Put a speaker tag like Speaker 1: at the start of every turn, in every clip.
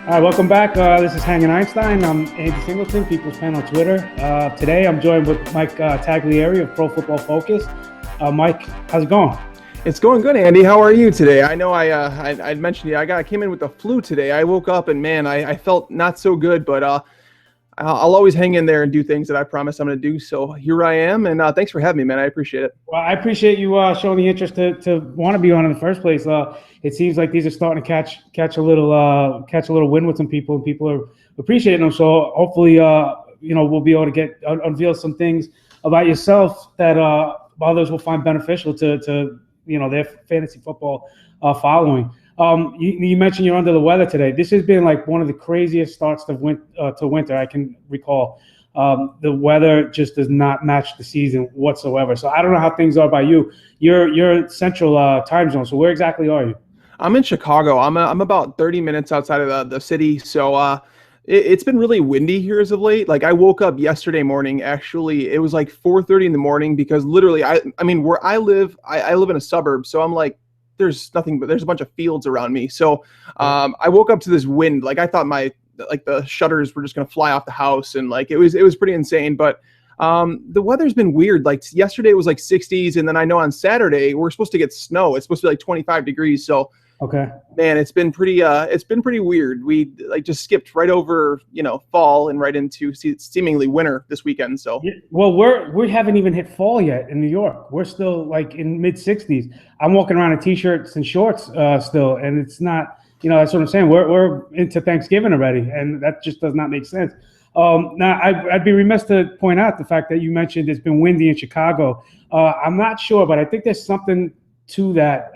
Speaker 1: All right, welcome back. This is Hanging Einstein. I'm Andy Singleton, People's Pen on Twitter. Today, I'm joined with Mike Tagliere of Pro Football Focus. Mike, how's it going?
Speaker 2: It's going good, Andy. How are you today? I know I mentioned you. I came in with the flu today. I woke up and man, I felt not so good, but I'll always hang in there and do things that I promise I'm going to do. So here I am, and thanks for having me, man. I appreciate it.
Speaker 1: Well, I appreciate you showing the interest to want to be on in the first place. It seems like these are starting to catch a little wind with some people, and people are appreciating them. So hopefully, we'll be able to unveil some things about yourself that others will find beneficial to their fantasy football following. You mentioned you're under the weather today. This has been like one of the craziest starts to winter I can recall. The weather just does not match the season whatsoever. So I don't know how things are by you. You're central time zone. So where exactly are you?
Speaker 2: I'm in Chicago. I'm about 30 minutes outside of the city. So it's been really windy here as of late. Like I woke up yesterday morning. Actually, it was like 4:30 in the morning because literally, I mean, where I live in a suburb. So I'm like, there's nothing, but there's a bunch of fields around me. So I woke up to this wind. Like I thought the shutters were just going to fly off the house. And like, it was pretty insane. But the weather's been weird. Like yesterday it was like 60s. And then I know on Saturday we're supposed to get snow. It's supposed to be like 25 degrees. So
Speaker 1: okay,
Speaker 2: man, it's been pretty weird. We like just skipped right over, fall and right into seemingly winter this weekend. So
Speaker 1: well, we haven't even hit fall yet in New York. We're still like in mid 60s. I'm walking around in t-shirts and shorts still, and it's not. That's what I'm saying. We're into Thanksgiving already, and that just does not make sense. Now, I'd be remiss to point out the fact that you mentioned it's been windy in Chicago. I'm not sure, but I think there's something to that.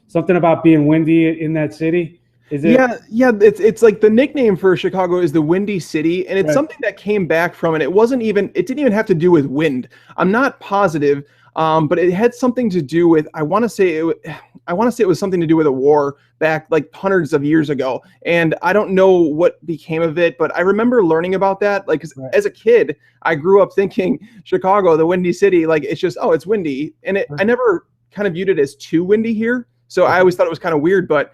Speaker 1: Something about being windy in that city. Is it?
Speaker 2: Yeah. It's like the nickname for Chicago is the Windy City, and it's
Speaker 1: Right.
Speaker 2: something that came back from it. It didn't even have to do with wind. I'm not positive, but it had something to do with. I want to say it was something to do with a war back like hundreds of years ago, and I don't know what became of it, but I remember learning about that. Like, 'cause
Speaker 1: Right.
Speaker 2: as a kid, I grew up thinking Chicago, the Windy City, like it's just it's windy, and I never kind of viewed it as too windy here. So I always thought it was kind of weird, but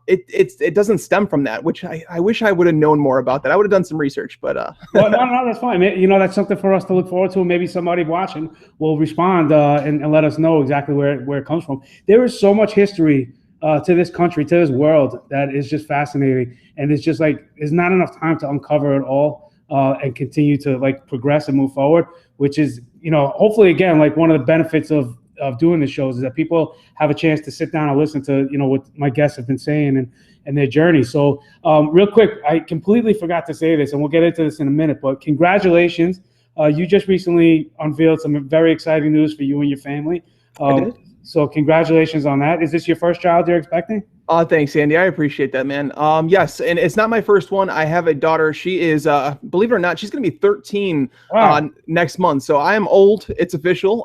Speaker 2: it doesn't stem from that, which I wish I would have known more about that. I would have done some research, but
Speaker 1: Well, no, that's fine. That's something for us to look forward to. Maybe somebody watching will respond and let us know exactly where it comes from. There is so much history to this country, to this world, that is just fascinating, and it's just like there's not enough time to uncover it all and continue to like progress and move forward. Which is, hopefully, again, like one of the benefits of doing the shows is that people have a chance to sit down and listen to what my guests have been saying and their journey. So real quick, I completely forgot to say this, and we'll get into this in a minute, but congratulations. You just recently unveiled some very exciting news for you and your family.
Speaker 2: I did.
Speaker 1: So congratulations on that. Is this your first child you're expecting?
Speaker 2: Thanks, Andy. I appreciate that, man. Yes, and it's not my first one. I have a daughter. She is, believe it or not, she's going to be 13
Speaker 1: Wow.
Speaker 2: next month. So I am old. It's official.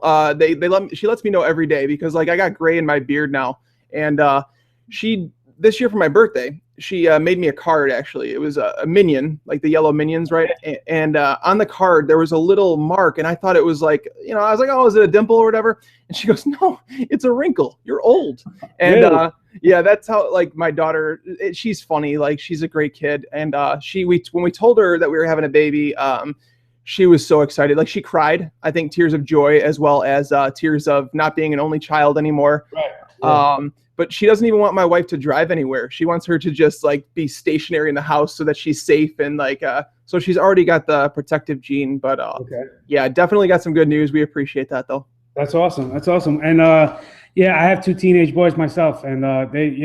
Speaker 2: She lets me know every day because like I got gray in my beard now, and this year for my birthday, she made me a card. Actually, it was a minion, like the yellow minions, right? And on the card there was a little mark, and I thought it was like, I was like, oh, is it a dimple or whatever? And she goes, no, it's a wrinkle. You're old. And
Speaker 1: Really?
Speaker 2: yeah, that's how like my daughter. She's funny. Like she's a great kid, and when we told her that we were having a baby, she was so excited. Like she cried. I think tears of joy as well as tears of not being an only child anymore.
Speaker 1: Right.
Speaker 2: But she doesn't even want my wife to drive anywhere. She wants her to just like be stationary in the house so that she's safe and like so she's already got the protective gene. But
Speaker 1: Okay.
Speaker 2: yeah, definitely got some good news. We appreciate that though.
Speaker 1: That's awesome. That's awesome. And yeah, I have two teenage boys myself, and they,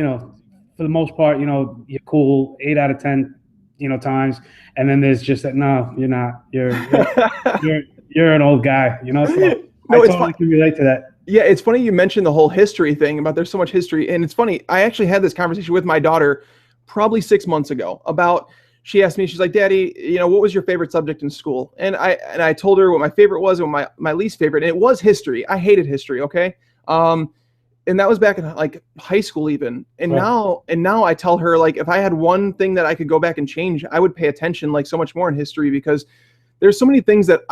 Speaker 1: for the most part, you're cool 8 out of 10, times. And then there's just that, no, you're not. You're an old guy, So
Speaker 2: No,
Speaker 1: I
Speaker 2: it's
Speaker 1: totally
Speaker 2: fine.
Speaker 1: can relate to that.
Speaker 2: Yeah, it's funny you mentioned the whole history thing about there's so much history. And it's funny, I actually had this conversation with my daughter probably 6 months ago about, she asked me, she's like, Daddy, what was your favorite subject in school? And I told her what my favorite was and what my least favorite. And it was history. I hated history. Okay. And that was back in like high school even. And
Speaker 1: Right.
Speaker 2: now I tell her, like, if I had one thing that I could go back and change, I would pay attention like so much more in history because there's so many things that's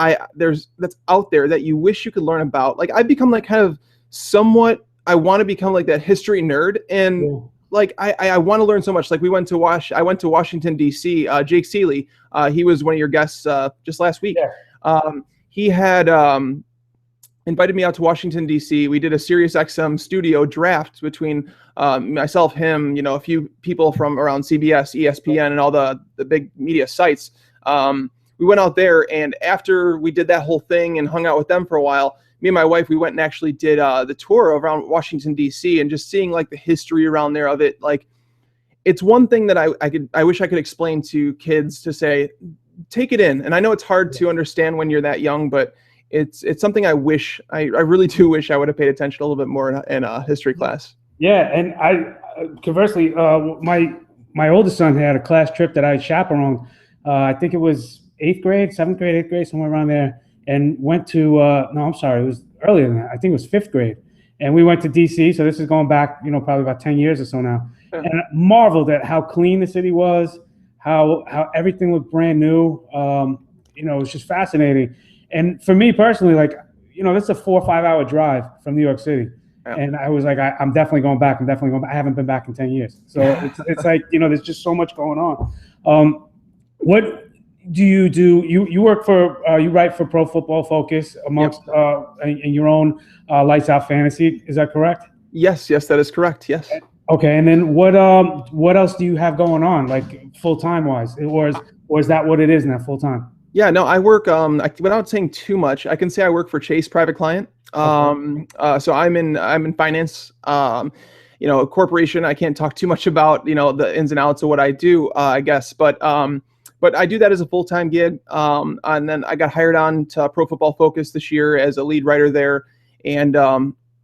Speaker 2: out there that you wish you could learn about. Like I've become like kind of somewhat, I want to become like that history nerd. And
Speaker 1: Yeah.
Speaker 2: like I want to learn so much. Like I went to Washington D.C. Jake Seeley, he was one of your guests just last week.
Speaker 1: Yeah.
Speaker 2: He had invited me out to Washington D.C. We did a SiriusXM studio draft between myself, him, a few people from around CBS, ESPN, and all the big media sites. We went out there, and after we did that whole thing and hung out with them for a while, me and my wife, we went and actually did the tour around Washington D.C. and just seeing like the history around there of it. Like, it's one thing that I wish I could explain to kids, to say, take it in. And I know it's hard to understand when you're that young, but it's something I really do wish I would have paid attention a little bit more in a history class.
Speaker 1: Yeah, and conversely, my oldest son had a class trip that I chaperoned. I think it was 8th grade, 7th grade, 8th grade, somewhere around there, and went to no, I'm sorry, it was earlier than that. I think it was 5th grade, and we went to DC. So this is going back, probably about 10 years or so now, and I marveled at how clean the city was, how everything looked brand new. It was just fascinating. And for me personally, like, this is a 4 or 5 hour drive from New York City. Yeah. And I was like, I'm definitely going back. I haven't been back in 10 years. So it's like, there's just so much going on. What do you do? You work for, you write for Pro Football Focus amongst, in your own Lights Out Fantasy. Is that correct?
Speaker 2: Yes, that is correct. Yes.
Speaker 1: Okay. And then what else do you have going on, like full-time wise, or is that what it is now, full-time?
Speaker 2: Yeah, no, I work, without saying too much, I can say I work for Chase Private Client. So I'm in finance, a corporation. I can't talk too much about, the ins and outs of what I do, I guess, but I do that as a full-time gig. And then I got hired on to Pro Football Focus this year as a lead writer there. And,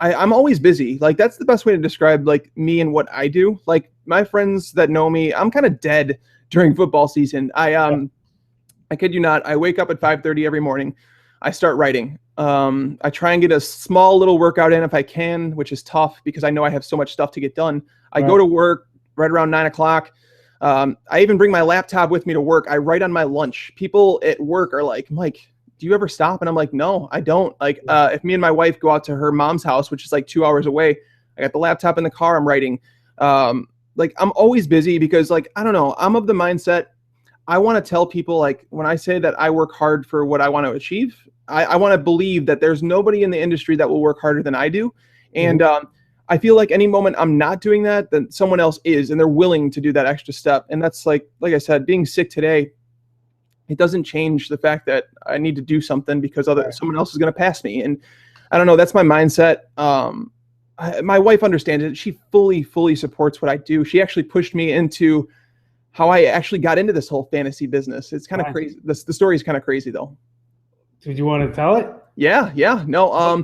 Speaker 2: I'm always busy. Like, that's the best way to describe like me and what I do. Like, my friends that know me, I'm kind of dead during football season. I kid you not. I wake up at 5:30 every morning. I start writing. I try and get a small little workout in if I can, which is tough because I know I have so much stuff to get done. I go to work right around 9 o'clock. I even bring my laptop with me to work. I write on my lunch. People at work are like, Mike, do you ever stop? And I'm like, no, I don't. Like, if me and my wife go out to her mom's house, which is like 2 hours away, I got the laptop in the car, I'm writing. Like, I'm always busy because, like, I don't know, I'm of the mindset, I want to tell people, like, when I say that I work hard for what I want to achieve, I want to believe that there's nobody in the industry that will work harder than I do. And I feel like any moment I'm not doing that, then someone else is, and they're willing to do that extra step. And that's like I said, being sick today, it doesn't change the fact that I need to do something because someone else is going to pass me. And I don't know, that's my mindset. My wife understands it. She fully supports what I do. She actually pushed me into how I actually got into this whole fantasy business. It's kind of crazy. The story is kind of crazy though.
Speaker 1: Did you want to tell it?
Speaker 2: Yeah. No.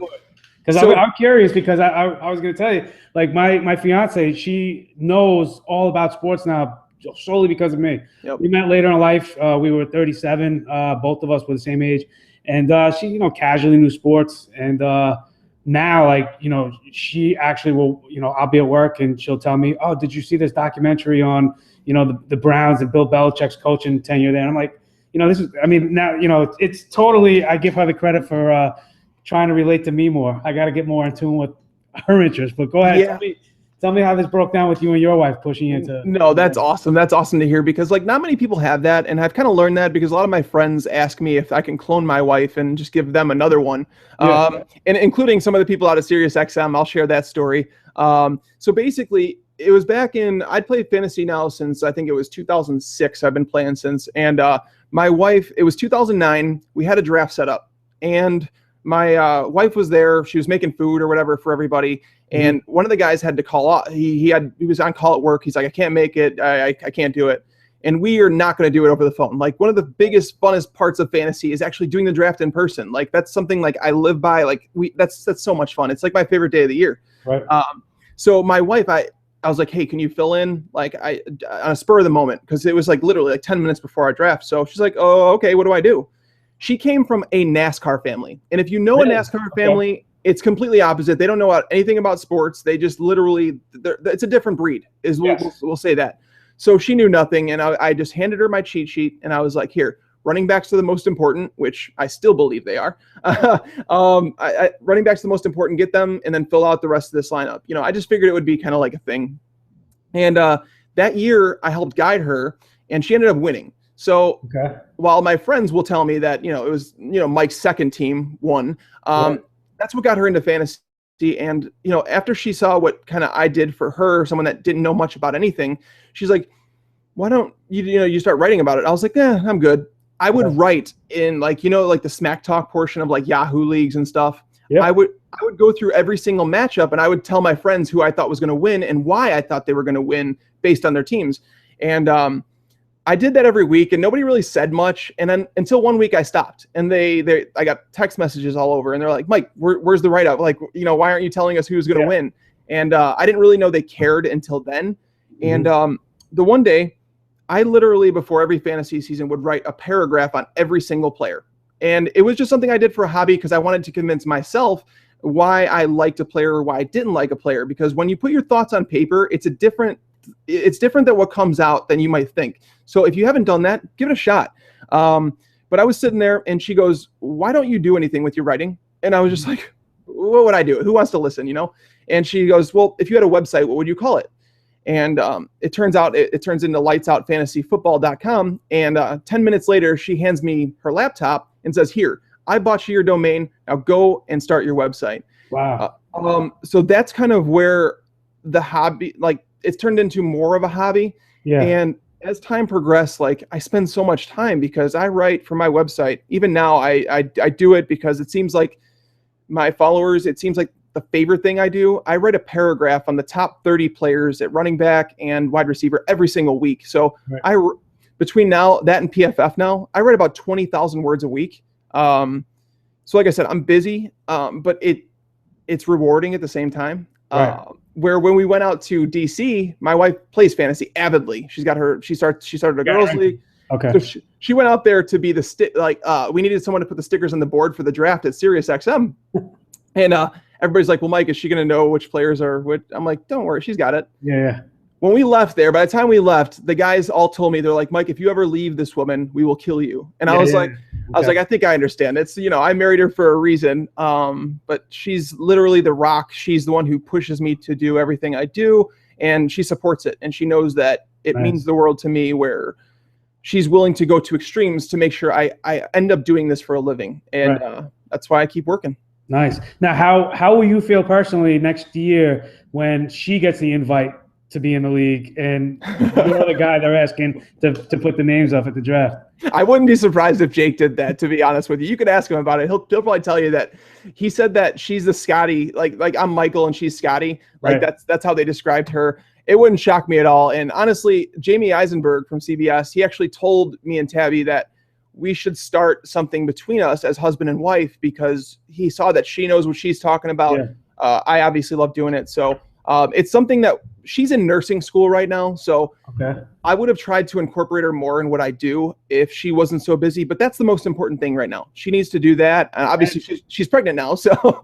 Speaker 1: Because I'm curious because I was going to tell you, like my fiance, she knows all about sports now solely because of me. Yep. We met later in life. We were 37. Both of us were the same age. And she, casually knew sports. And now, like, she actually will, I'll be at work and she'll tell me, oh, did you see this documentary on, the Browns and Bill Belichick's coaching tenure there? And I'm like, now, it's totally, I give her the credit for trying to relate to me more. I got to get more in tune with her interests. But go ahead. Yeah. Tell me how this broke down with you and your wife pushing into.
Speaker 2: No, that's awesome. That's awesome to hear because, like, not many people have that. And I've kind of learned that because a lot of my friends ask me if I can clone my wife and just give them another one. Yeah. And including some of the people out of SiriusXM. I'll share that story. So basically, it was back in, I'd played fantasy now since I think it was 2006. I've been playing since. And my wife, it was 2009. We had a draft set up. And my wife was there. She was making food or whatever for everybody. And one of the guys had to call off. He was on call at work. He's like, I can't make it. I can't do it. And we are not going to do it over the phone. Like, one of the biggest, funnest parts of fantasy is actually doing the draft in person. Like, that's something like I live by. Like, that's so much fun. It's like my favorite day of the year.
Speaker 1: Right.
Speaker 2: So my wife, I was like, hey, can you fill in? Like, on a spur of the moment, because it was like literally like 10 minutes before our draft. So she's like, oh, okay, what do I do? She came from a NASCAR family. And if you know a NASCAR family, it's completely opposite. They don't know anything about sports. They just literally, it's a different breed, we'll say that. So she knew nothing. And I just handed her my cheat sheet. And I was like, here, running backs are the most important, which I still believe they are. Running backs are the most important, get them, and then fill out the rest of this lineup. I just figured it would be kind of like a thing. And that year I helped guide her, and she ended up winning. So
Speaker 1: Okay.
Speaker 2: while my friends will tell me that, it was, Mike's second team won,
Speaker 1: Right.
Speaker 2: that's what got her into fantasy. And, after she saw what kind of I did for her, someone that didn't know much about anything, she's like, why don't you start writing about it? I was like, I'm good. I would write in like the smack talk portion of like Yahoo leagues and stuff.
Speaker 1: Yep.
Speaker 2: I would go through every single matchup, and I would tell my friends who I thought was going to win and why I thought they were going to win based on their teams. And I did that every week, and nobody really said much. And then until one week I stopped, and I got text messages all over, and they're like, Mike, where's the write-up? Like, why aren't you telling us who's going to win? And I didn't really know they cared until then. And the one day, I literally, before every fantasy season, would write a paragraph on every single player. And it was just something I did for a hobby because I wanted to convince myself why I liked a player or why I didn't like a player. Because when you put your thoughts on paper, it's different than what comes out than you might think. So if you haven't done that, give it a shot. But I was sitting there, and she goes, why don't you do anything with your writing? And I was just like, what would I do? Who wants to listen, And she goes, well, if you had a website, what would you call it? And it turns out it turns into lightsoutfantasyfootball.com. And 10 minutes later, she hands me her laptop and says, here, I bought you your domain. Now go and start your website.
Speaker 1: Wow.
Speaker 2: So that's kind of where the hobby, like, it's turned into more of a hobby.
Speaker 1: Yeah.
Speaker 2: And as time progressed, like, I spend so much time because I write for my website. Even now, I do it because it seems like my followers, it seems like the favorite thing I do. I write a paragraph on the top 30 players at running back and wide receiver every single week. So between now, that and PFF now, I write about 20,000 words a week. So like I said, I'm busy, but it's rewarding at the same time.
Speaker 1: Right.
Speaker 2: Where when we went out to DC, my wife plays fantasy avidly. She started a girls league.
Speaker 1: Okay.
Speaker 2: So she went out there to be we needed someone to put the stickers on the board for the draft at SiriusXM. And everybody's like, well, Mike, is she going to know which players are which? I'm like, don't worry, she's got it.
Speaker 1: Yeah.
Speaker 2: When we left there, by the time we left, the guys all told me, they're like, Mike, if you ever leave this woman, we will kill you. And I was like, I think I understand. It's, I married her for a reason. But she's literally the rock. She's the one who pushes me to do everything I do, and she supports it. And she knows that it means the world to me, where she's willing to go to extremes to make sure I end up doing this for a living. And that's why I keep working.
Speaker 1: Nice. Now, how will you feel personally next year when she gets the invite to be in the league and you're the guy they're asking to put the names up at the draft?
Speaker 2: I wouldn't be surprised if Jake did that, to be honest with you. You could ask him about it. He'll probably tell you that he said that she's the Scotty, like I'm Michael and she's Scotty. Like that's how they described her. It wouldn't shock me at all. And honestly, Jamie Eisenberg from CBS, he actually told me and Tabby that we should start something between us as husband and wife, because he saw that she knows what she's talking about. I obviously love doing it. So it's something that she's in nursing school right now. So I would have tried to incorporate her more in what I do if she wasn't so busy, but that's the most important thing right now. She needs to do that. And obviously she's pregnant now. So,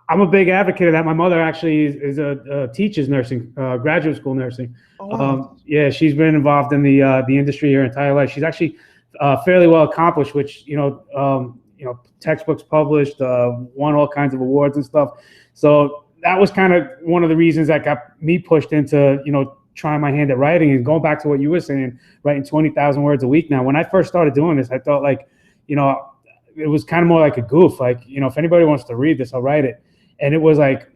Speaker 1: I'm a big advocate of that. My mother actually is a teaches nursing, graduate school nursing. She's been involved in the industry her entire life. She's actually fairly well accomplished, which textbooks published, won all kinds of awards and stuff. So that was kind of one of the reasons that got me pushed into trying my hand at writing. And going back to what you were saying, writing 20,000 words a week. Now, when I first started doing this, I thought it was kind of more like a goof. If anybody wants to read this, I'll write it. And it was like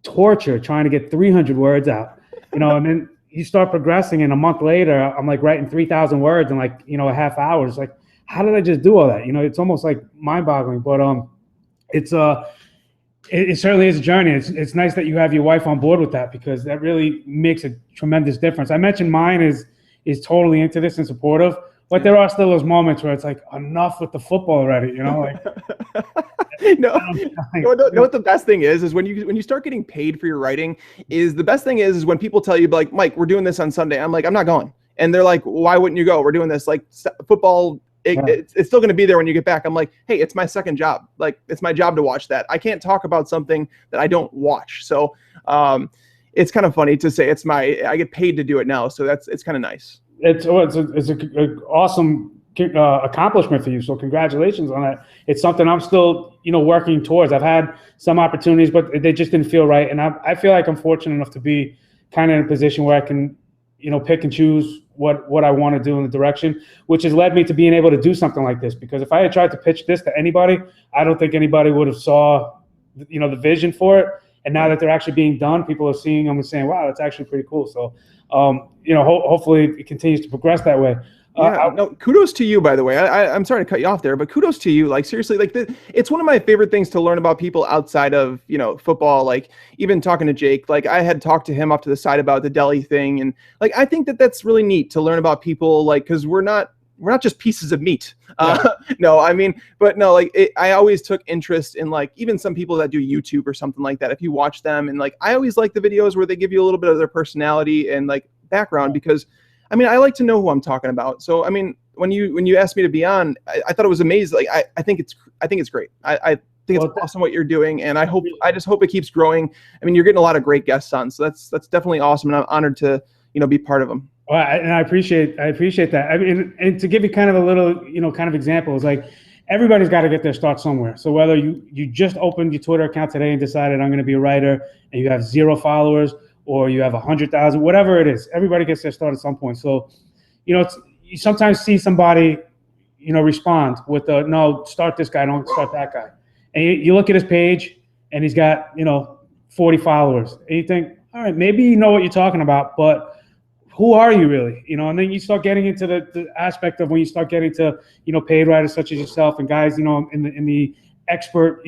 Speaker 1: torture trying to get 300 words out, and then you start progressing, and a month later, I'm like writing 3,000 words in a half hour. It's like, how did I just do all that? It's almost like mind boggling, but it certainly is a journey. It's nice that you have your wife on board with that, because that really makes a tremendous difference. I mentioned mine is totally into this and supportive, but there are still those moments where it's like, enough with the football already, No,
Speaker 2: what the best thing is when you start getting paid for your writing, the best thing is when people tell you, like, Mike, we're doing this on Sunday. I'm like, I'm not going. And they're like, why wouldn't you go? We're doing this, like, football. It's still going to be there when you get back. I'm like, hey, it's my second job. Like, it's my job to watch that. I can't talk about something that I don't watch. So it's kind of funny to say I get paid to do it now. So it's kind of nice.
Speaker 1: It's an awesome accomplishment for you. So congratulations on that. It's something I'm still, working towards. I've had some opportunities, but they just didn't feel right. And I feel like I'm fortunate enough to be kind of in a position where I can, pick and choose what I want to do in the direction, which has led me to being able to do something like this. Because if I had tried to pitch this to anybody, I don't think anybody would have saw, the vision for it. And now that they're actually being done, people are seeing them and saying, wow, that's actually pretty cool. So, hopefully it continues to progress that way.
Speaker 2: No, kudos to you, by the way. I'm sorry to cut you off there, but kudos to you. Like, seriously, like it's one of my favorite things to learn about people outside of, football. Like, even talking to Jake, like I had talked to him up to the side about the deli thing. And like, I think that that's really neat to learn about people, like, cause we're not just pieces of meat. No, I mean, but no, like I always took interest in like, even some people that do YouTube or something like that. If you watch them, and like, I always like the videos where they give you a little bit of their personality and like background, because I mean, I like to know who I'm talking about. So, I mean, when you asked me to be on, I thought it was amazing. Like, I think it's great. I think it's awesome what you're doing, and I just hope it keeps growing. I mean, you're getting a lot of great guests on, so that's definitely awesome, and I'm honored to be part of them.
Speaker 1: Well, and I appreciate that. I mean, and to give you kind of a little kind of example, is like everybody's got to get their start somewhere. So whether you just opened your Twitter account today and decided I'm going to be a writer, and you have 0 followers, or you have 100,000, whatever it is, everybody gets their start at some point. So, you sometimes see somebody, respond with no, start this guy, don't start that guy. And you look at his page and he's got, 40 followers. And you think, all right, maybe you know what you're talking about, but who are you really? And then you start getting into the aspect of when you start getting to, paid writers such as yourself and guys, in the expert,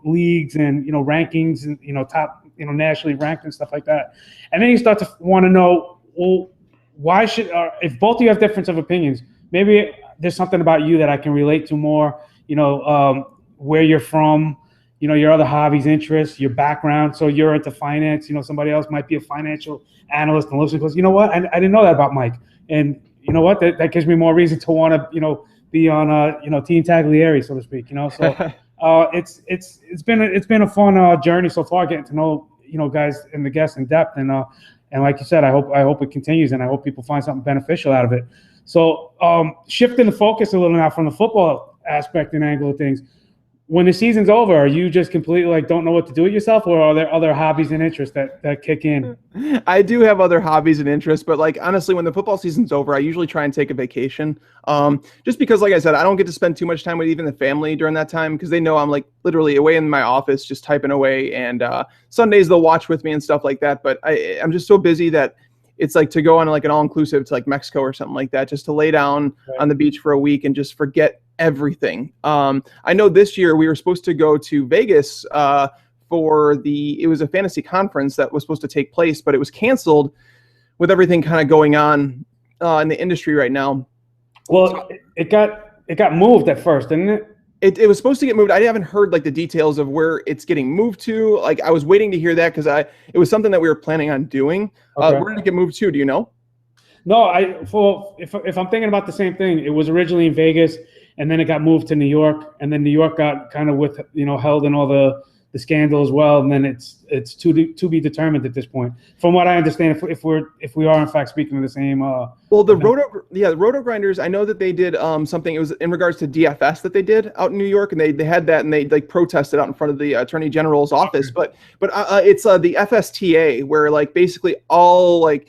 Speaker 1: leagues and, rankings and, top, nationally ranked and stuff like that. And then you start to want to know, well, why should, if both of you have difference of opinions, maybe there's something about you that I can relate to more, where you're from, your other hobbies, interests, your background. So you're into finance, somebody else might be a financial analyst and listen goes, you know what? I didn't know that about Mike. And you know what? That gives me more reason to want to, be on, Team Tagliere, so to speak, so it's been a fun journey so far, getting to know guys and the guests in depth, and like you said, I hope it continues, and I hope people find something beneficial out of it. So shifting the focus a little now from the football aspect and angle of things, when the season's over, are you just completely like don't know what to do with yourself, or are there other hobbies and interests that kick in?
Speaker 2: I do have other hobbies and interests, but like honestly, when the football season's over, I usually try and take a vacation. Just because, like I said, I don't get to spend too much time with even the family during that time, because they know I'm like literally away in my office just typing away, and Sundays they'll watch with me and stuff like that. But I'm just so busy that it's like to go on like an all-inclusive to like Mexico or something like that, just to lay down on the beach for a week and just forget everything. I know this year we were supposed to go to Vegas it was a fantasy conference that was supposed to take place, but it was canceled with everything kind of going on in the industry right now.
Speaker 1: Well, it got moved at first, didn't it?
Speaker 2: It was supposed to get moved. I haven't heard like the details of where it's getting moved to. Like I was waiting to hear that, because it was something that we were planning on doing.
Speaker 1: Okay.
Speaker 2: Where did it get moved to? Do you know?
Speaker 1: No, if I'm thinking about the same thing, it was originally in Vegas, and then it got moved to New York, and then New York got kind of held in all the scandal as well, and then it's to be determined at this point. From what I understand, if we are in fact speaking of the same.
Speaker 2: Well, the Roto Grinders, I know that they did something. It was in regards to DFS that they did out in New York, and they had that, and they like protested out in front of the Attorney General's office. But it's the FSTA, where like basically all like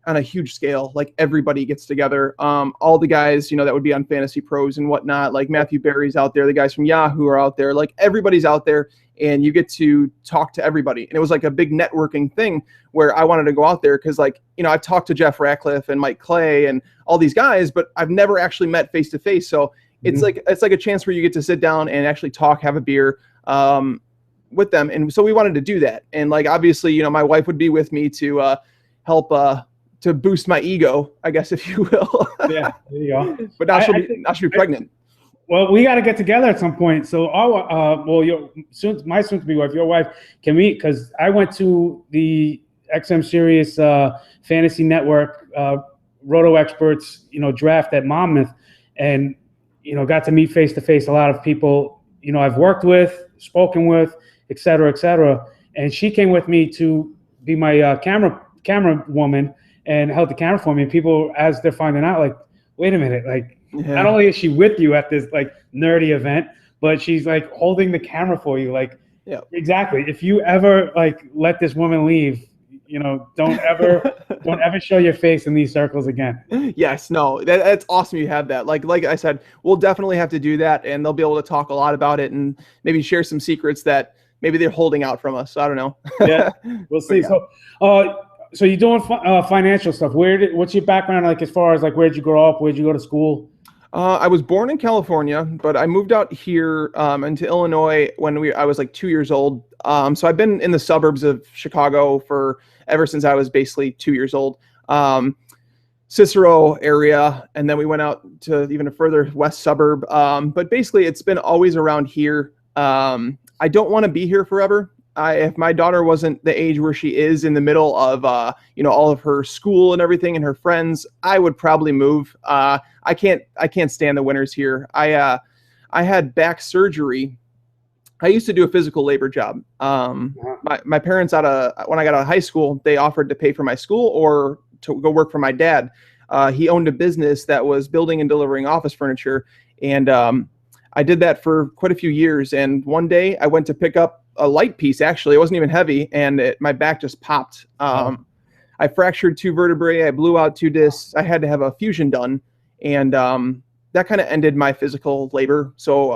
Speaker 2: on a huge scale, like everybody gets together. All the guys, that would be on Fantasy Pros and whatnot, like Matthew Berry's out there, the guys from Yahoo are out there, like everybody's out there, and you get to talk to everybody. And it was like a big networking thing where I wanted to go out there, because like, I've talked to Jeff Ratcliffe and Mike Clay and all these guys, but I've never actually met face to face. So it's like a chance where you get to sit down and actually talk, have a beer with them. And so we wanted to do that. And like, obviously, my wife would be with me to help to boost my ego, I guess, if you will.
Speaker 1: Yeah, there you go.
Speaker 2: But now she'll be pregnant.
Speaker 1: Well, we got to get together at some point. So, my soon-to-be wife, your wife, can meet, because I went to the XM Sirius Fantasy Network Roto Experts, draft at Monmouth, and got to meet face to face a lot of people I've worked with, spoken with, et cetera, and she came with me to be my camera woman and held the camera for me. And people, as they're finding out, like, wait a minute, like
Speaker 2: Yeah.
Speaker 1: not only is she with you at this like nerdy event, but she's like holding the camera for you. Like,
Speaker 2: Yeah.
Speaker 1: exactly. If you ever like let this woman leave, don't ever show your face in these circles again.
Speaker 2: Yes, no, that's awesome. You have that. Like I said, we'll definitely have to do that, and they'll be able to talk a lot about it and maybe share some secrets that maybe they're holding out from us. I don't know.
Speaker 1: Yeah, we'll see.
Speaker 2: Yeah.
Speaker 1: So you're doing financial stuff. What's your background like as far as like where'd you grow up? Where'd you go to school?
Speaker 2: I was born in California, but I moved out here into Illinois when I was like 2 years old. So I've been in the suburbs of Chicago for ever since I was basically 2 years old. Cicero area, and then we went out to even a further west suburb. But basically, it's been always around here. I don't want to be here forever. If my daughter wasn't the age where she is in the middle of, all of her school and everything and her friends, I would probably move. I can't stand the winters here. I had back surgery. I used to do a physical labor job. My parents when I got out of high school, they offered to pay for my school or to go work for my dad. He owned a business that was building and delivering office furniture. And I did that for quite a few years. And one day I went to pick up a light piece. Actually, it wasn't even heavy, and my back just popped. I fractured 2 vertebrae. I blew out 2 discs. I had to have a fusion done, and that kind of ended my physical labor. So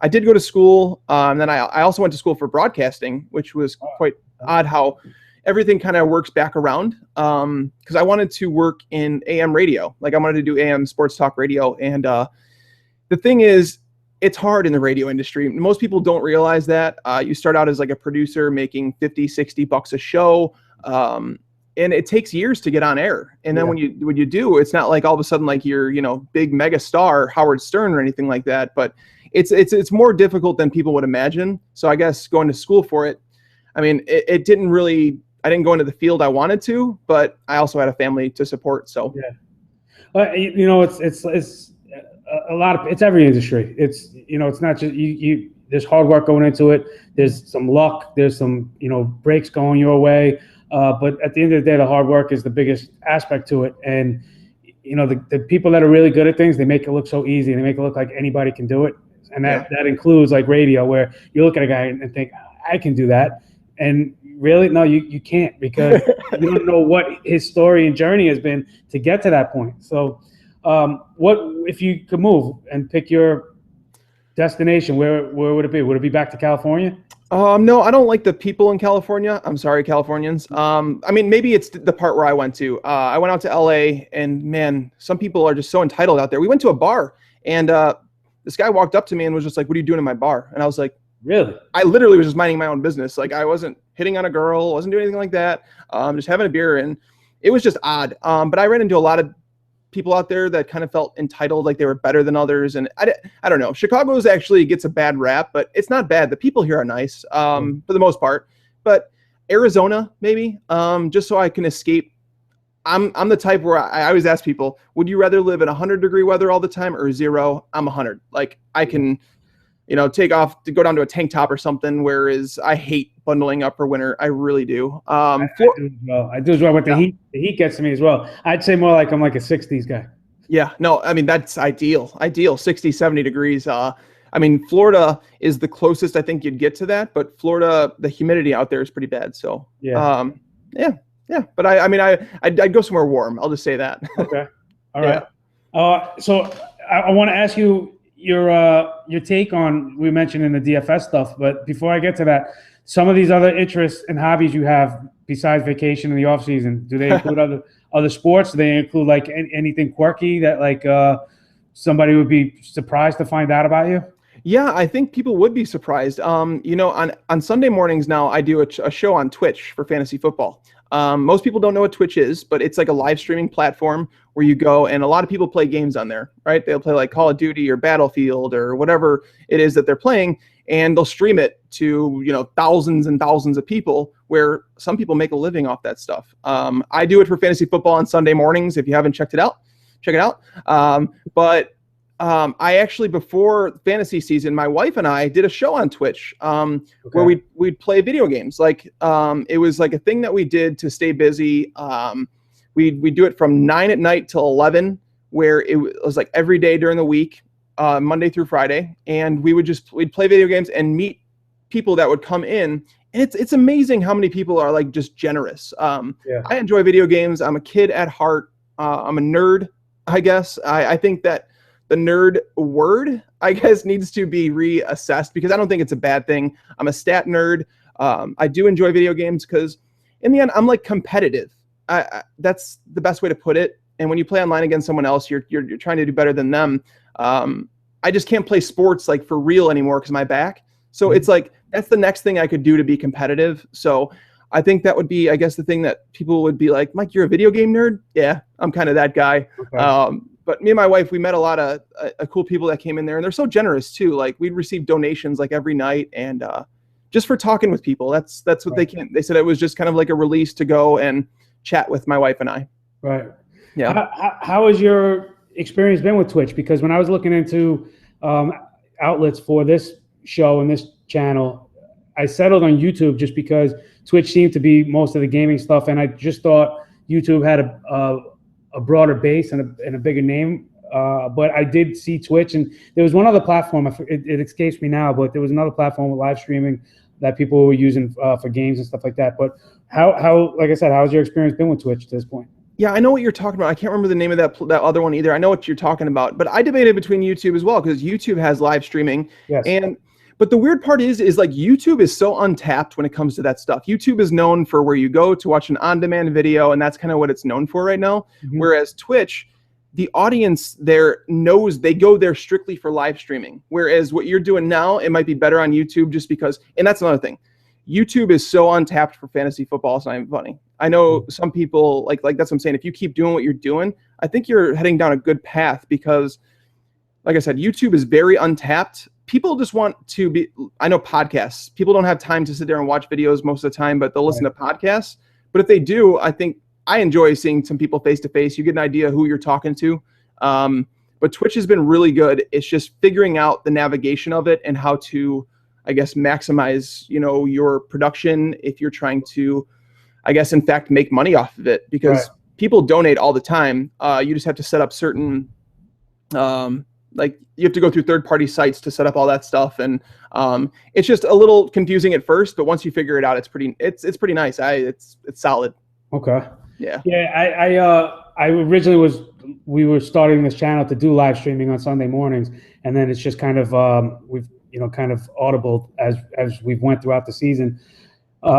Speaker 2: I did go to school, and then I also went to school for broadcasting, which was quite odd how everything kind of works back around. Because I wanted to work in AM radio, like I wanted to do AM sports talk radio, and the thing is, it's hard in the radio industry. Most people don't realize that. You start out as like a producer making $50-$60 a show. And it takes years to get on air. And then when you do, it's not like all of a sudden like you're, big mega star Howard Stern or anything like that. But it's more difficult than people would imagine. So I guess going to school for it, I mean, it didn't really, I didn't go into the field I wanted to, but I also had a family to support. So
Speaker 1: it's a lot of, it's every industry. It's not just you there's hard work going into it. There's some luck. There's some, breaks going your way. But at the end of the day, the hard work is the biggest aspect to it. And, the people that are really good at things, they make it look so easy. They make it look like anybody can do it. And that includes like radio, where you look at a guy and think, I can do that. And really, no, you can't, because you don't know what his story and journey has been to get to that point. So what if you could move and pick your destination? Where would it be? Would it be back to California?
Speaker 2: No, I don't like the people in California. I'm sorry, Californians. I mean, maybe it's the part where I went to. I went out to LA, and man, some people are just so entitled out there. We went to a bar, and this guy walked up to me and was just like, "What are you doing in my bar?" And I was like,
Speaker 1: "Really?"
Speaker 2: I literally was just minding my own business. Like, I wasn't hitting on a girl, wasn't doing anything like that. Just having a beer, and it was just odd. But I ran into a lot of people out there that kind of felt entitled, like they were better than others. And I don't know. Chicago's actually gets a bad rap, but it's not bad. The people here are nice for the most part. But Arizona, maybe, just so I can escape. I'm the type where I always ask people, would you rather live in 100-degree weather all the time or 0? I'm 100. Like, I can, take off to go down to a tank top or something, whereas I hate bundling up for winter. I really do.
Speaker 1: I do as well. But the heat gets to me as well. I'd say more like I'm like a 60s guy.
Speaker 2: Yeah, no, I mean, that's ideal, 60, 70 degrees. I mean, Florida is the closest I think you'd get to that, but Florida, the humidity out there is pretty bad. So, yeah. But I'd go somewhere warm. I'll just say that.
Speaker 1: Okay. All right. So I want to ask you your take on, we mentioned in the DFS stuff, but before I get to that, some of these other interests and hobbies you have besides vacation in the off season, do they include other sports? Do they include like anything quirky that like somebody would be surprised to find out about you?
Speaker 2: Yeah, I think people would be surprised. On Sunday mornings now, I do a show on Twitch for fantasy football. Most people don't know what Twitch is, but it's like a live streaming platform where you go, and a lot of people play games on there, right? They'll play like Call of Duty or Battlefield or whatever it is that they're playing, and they'll stream it to, thousands and thousands of people, where some people make a living off that stuff. I do it for fantasy football on Sunday mornings. If you haven't checked it out, check it out. I actually, before fantasy season, my wife and I did a show on Twitch where we'd play video games. Like it was like a thing that we did to stay busy. We'd do it from 9 at night till 11. where it was like every day during the week, Monday through Friday, and we'd play video games and meet people that would come in. And it's amazing how many people are like just generous.
Speaker 1: Yeah.
Speaker 2: I enjoy video games. I'm a kid at heart. I'm a nerd, I guess. I think that the nerd word, I guess, needs to be reassessed because I don't think it's a bad thing. I'm a stat nerd. I do enjoy video games because in the end, I'm like competitive. That's the best way to put it. And when you play online against someone else, you're trying to do better than them. I just can't play sports like for real anymore because of my back. So it's like, that's the next thing I could do to be competitive. So I think that would be, I guess, the thing that people would be like, Mike, you're a video game nerd? Yeah, I'm kind of that guy. Okay. But me and my wife, we met a lot of cool people that came in there, and they're so generous too. Like we'd receive donations like every night, and just for talking with people. That's what right. They said it was just kind of like a release to go and chat with my wife and I.
Speaker 1: Right.
Speaker 2: Yeah.
Speaker 1: How has your experience been with Twitch? Because when I was looking into outlets for this show and this channel, I settled on YouTube just because Twitch seemed to be most of the gaming stuff, and I just thought YouTube had a broader base and a bigger name. But I did see Twitch, and there was one other platform. It escapes me now, but there was another platform with live streaming that people were using for games and stuff like that. But how, like I said, how has your experience been with Twitch to this point?
Speaker 2: Yeah, I know what you're talking about. I can't remember the name of that other one either. I know what you're talking about, but I debated between YouTube as well because YouTube has live streaming.
Speaker 1: Yes.
Speaker 2: But the weird part is like YouTube is so untapped when it comes to that stuff. YouTube is known for where you go to watch an on-demand video, and that's kind of what it's known for right now. Mm-hmm. Whereas Twitch, the audience there knows they go there strictly for live streaming. Whereas what you're doing now, it might be better on YouTube just because, and that's another thing. YouTube is so untapped for fantasy football. It's not even funny. I know some people like that's what I'm saying. If you keep doing what you're doing, I think you're heading down a good path because, like I said, YouTube is very untapped. People just want to be, I know podcasts. People don't have time to sit there and watch videos most of the time, but they'll listen to podcasts. But if they do, I think I enjoy seeing some people face to face. You get an idea who you're talking to. But Twitch has been really good. It's just figuring out the navigation of it and how to, I guess, maximize, your production if you're trying to, I guess, in fact, make money off of it because people donate all the time. You just have to set up certain, like you have to go through third-party sites to set up all that stuff. And it's just a little confusing at first, but once you figure it out, it's pretty nice. It's solid.
Speaker 1: Okay.
Speaker 2: Yeah.
Speaker 1: Yeah. I originally we were starting this channel to do live streaming on Sunday mornings. And then it's just kind of, we've, kind of audible as we've went throughout the season.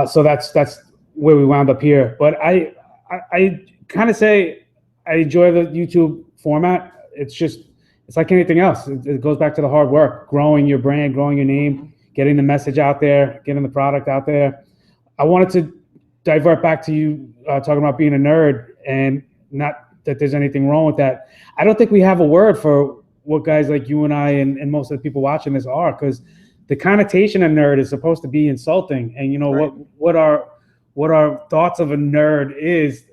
Speaker 1: So that's where we wound up here. But I kind of say I enjoy the YouTube format. It's like anything else. It goes back to the hard work, growing your brand, growing your name, getting the message out there, getting the product out there. I wanted to divert back to you talking about being a nerd, and not that there's anything wrong with that. I don't think we have a word for what guys like you and I and most of the people watching this are, because the connotation of nerd is supposed to be insulting. And right. what our thoughts of a nerd is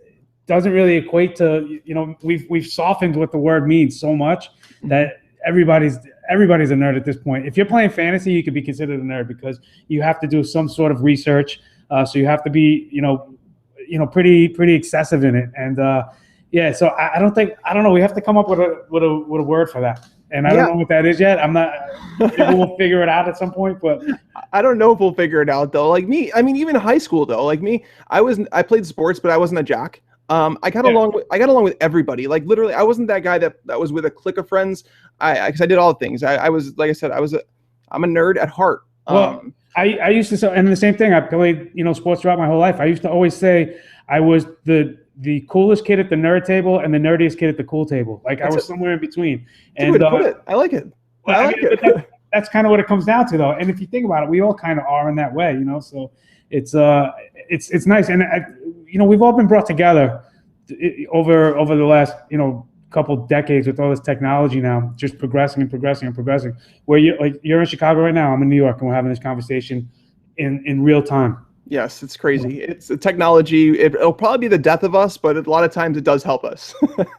Speaker 1: doesn't really equate to, we've softened what the word means so much that everybody's a nerd at this point. If you're playing fantasy, you could be considered a nerd because you have to do some sort of research. So you have to be, pretty excessive in it. And yeah, so I don't know. We have to come up with a word for that. And I don't know what that is yet. I'm not, maybe we'll figure it out at some point, but
Speaker 2: I don't know if we'll figure it out though. Like me, I mean, even in high school though, like me, I played sports, but I wasn't a jock. I got along with everybody. Like literally, I wasn't that guy that was with a clique of friends. Because I did all the things. I was, like I said, I'm a nerd at heart.
Speaker 1: Well, I used to say, and the same thing. I played, sports throughout my whole life. I used to always say I was the coolest kid at the nerd table and the nerdiest kid at the cool table. Like I was somewhere in between. And
Speaker 2: way to put it. I like it. I like it.
Speaker 1: That's kind of what it comes down to, though. And if you think about it, we all kind of are in that way, So it's nice, and we've all been brought together over the last couple decades with all this technology now, just progressing. Where you're in Chicago right now, I'm in New York, and we're having this conversation in real time.
Speaker 2: Yes, it's crazy. It's the technology. It'll probably be the death of us, but a lot of times it does help us.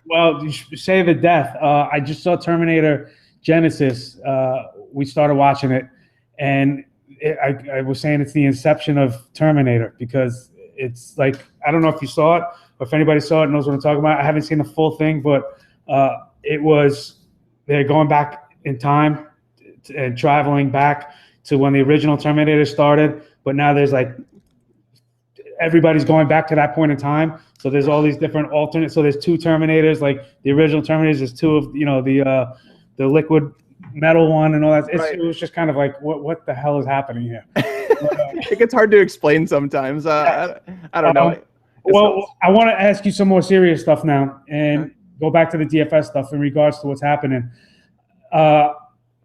Speaker 1: Well, you say the death. I just saw Terminator Genesis. We started watching it, and I was saying it's the inception of Terminator because it's like, I don't know if you saw it or if anybody saw it and knows what I'm talking about. I haven't seen the full thing, but it was they're going back in time and traveling back to when the original Terminator started, but now there's like everybody's going back to that point in time. So there's all these different alternate. So there's two Terminators, like the original Terminators. There's two of the liquid metal one and all that. It was just kind of like what the hell is happening here?
Speaker 2: It gets hard to explain sometimes. I don't know.
Speaker 1: Well, I want to ask you some more serious stuff now, and go back to the DFS stuff in regards to what's happening.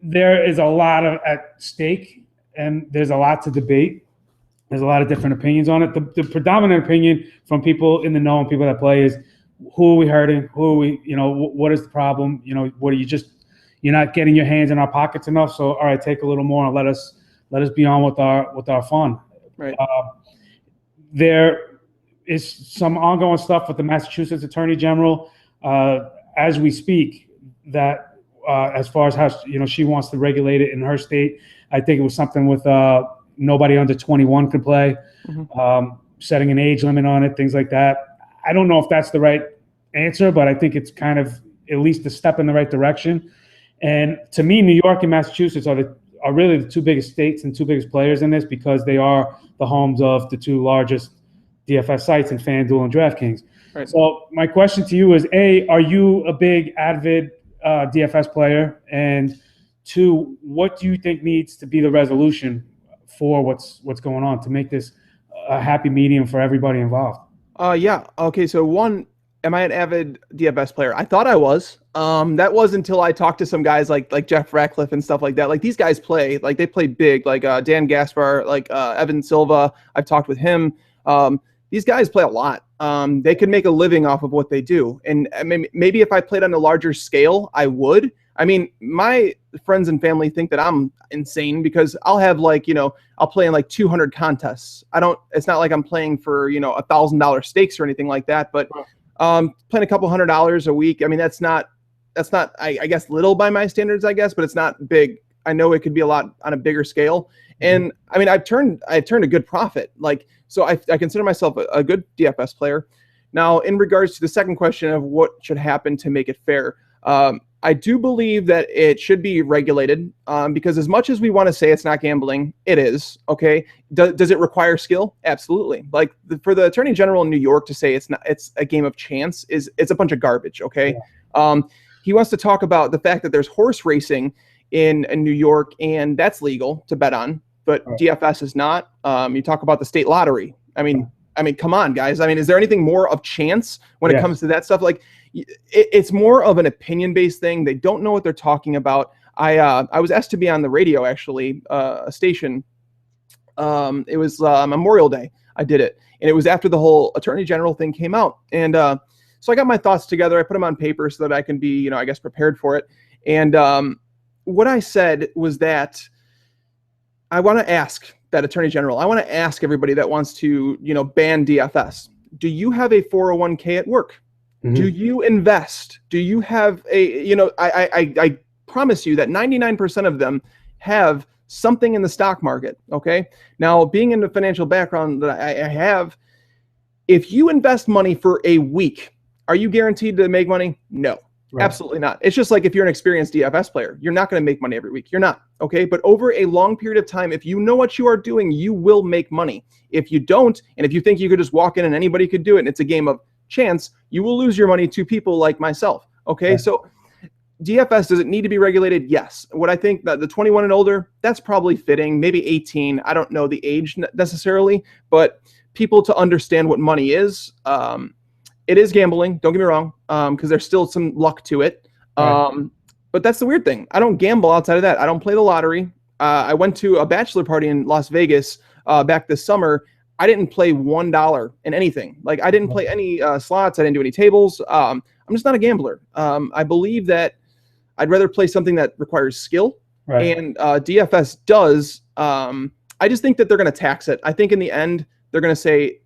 Speaker 1: There is a lot at stake, and there's a lot to debate. There's a lot of different opinions on it. The predominant opinion from people in the know and people that play is, who are we hurting? Who are we? What is the problem? What are you're not getting your hands in our pockets enough? So all right, take a little more and let us be on with our fun.
Speaker 2: Right.
Speaker 1: There is some ongoing stuff with the Massachusetts Attorney General as we speak, that as far as how she wants to regulate it in her state. I think it was something with nobody under 21 could play, setting an age limit on it, things like that. I don't know if that's the right answer, but I think it's kind of at least a step in the right direction. And to me, New York and Massachusetts are really the two biggest states and two biggest players in this, because they are the homes of the two largest DFS sites in FanDuel and DraftKings.
Speaker 2: Right.
Speaker 1: So my question to you is, A, are you a big avid DFS player? And two, what do you think needs to be the resolution for what's going on to make this a happy medium for everybody involved?
Speaker 2: Yeah. Okay. So one, am I an avid DFS player? I thought I was. That was until I talked to some guys like Jeff Ratcliffe and stuff like that. Like, these guys play, like, they play big, like Dan Gaspar, like Evan Silva. I've talked with him. These guys play a lot. They could make a living off of what they do. And maybe if I played on a larger scale, I would. I mean, my friends and family think that I'm insane because I'll have I'll play in like 200 contests. It's not like I'm playing for, $1,000 stakes or anything like that, but playing a couple $100 a week. I mean, that's not, I guess, little by my standards, I guess, but it's not big. I know it could be a lot on a bigger scale. And I mean, I've turned a good profit. So I consider myself a good DFS player. Now, in regards to the second question of what should happen to make it fair, I do believe that it should be regulated, because as much as we want to say it's not gambling, it is. Okay. Does it require skill? Absolutely. Like, for the Attorney General in New York to say it's a game of chance it's a bunch of garbage. Okay. Yeah. He wants to talk about the fact that there's horse racing in New York, and that's legal to bet on, but DFS is not. You talk about the state lottery. I mean, come on, guys. I mean, is there anything more of chance when it comes to that stuff? Like, it's more of an opinion-based thing. They don't know what they're talking about. I was asked to be on the radio, actually, a station. It was Memorial Day. I did it, and it was after the whole Attorney General thing came out. And so I got my thoughts together. I put them on paper so that I can be, I guess, prepared for it. And what I said was that I want to ask that Attorney General, I want to ask everybody that wants to, ban DFS. Do you have a 401k at work? Do you invest? Do you have I promise you that 99% of them have something in the stock market. Okay. Now, being in the financial background that I have, if you invest money for a week, are you guaranteed to make money? No. Right. Absolutely not. It's just like if you're an experienced DFS player, you're not going to make money every week. You're not. Okay. But over a long period of time, if you know what you are doing, you will make money. If you don't, and if you think you could just walk in and anybody could do it, and it's a game of chance, you will lose your money to people like myself. Okay. Right. So DFS, does it need to be regulated? Yes. What I think that the 21 and older, that's probably fitting, maybe 18. I don't know the age necessarily, but people to understand what money is. It is gambling, don't get me wrong, because there's still some luck to it. Right. But that's the weird thing. I don't gamble outside of that. I don't play the lottery. I went to a bachelor party in Las Vegas back this summer. I didn't play $1 in anything. Like, I didn't play any slots. I didn't do any tables. I'm just not a gambler. I believe that I'd rather play something that requires skill. Right. And DFS does. I just think that they're going to tax it. I think in the end, they're going to say,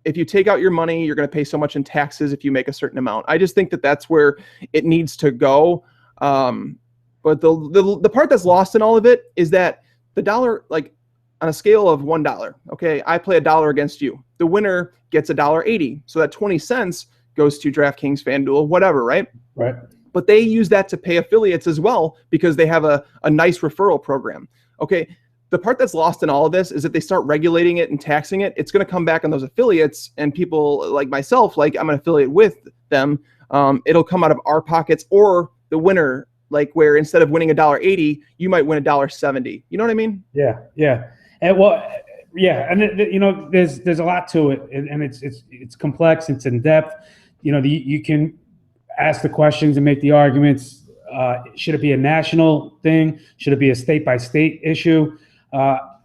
Speaker 2: if you take out your money, you're going to pay so much in taxes if you make a certain amount. I just think that that's where it needs to go. But the part that's lost in all of it is that the dollar, like on a scale of $1, okay, I play $1 against you. The winner gets $1.80. So that 20 cents goes to DraftKings, FanDuel, whatever, right? Right. but they use that to pay affiliates as well because they have a nice referral program. Okay. The part that's lost in all of this is that they start regulating it and taxing it. It's going to come back on those affiliates, and people like myself, like I'm an affiliate with them. It'll come out of our pockets, or the winner, like where instead of winning $1.80, you might win $1.70. You know what I mean?
Speaker 1: Yeah. Yeah. And well, yeah. And there's a lot to it, and it's complex. It's in depth. You can ask the questions and make the arguments. Should it be a national thing? Should it be a state by state issue?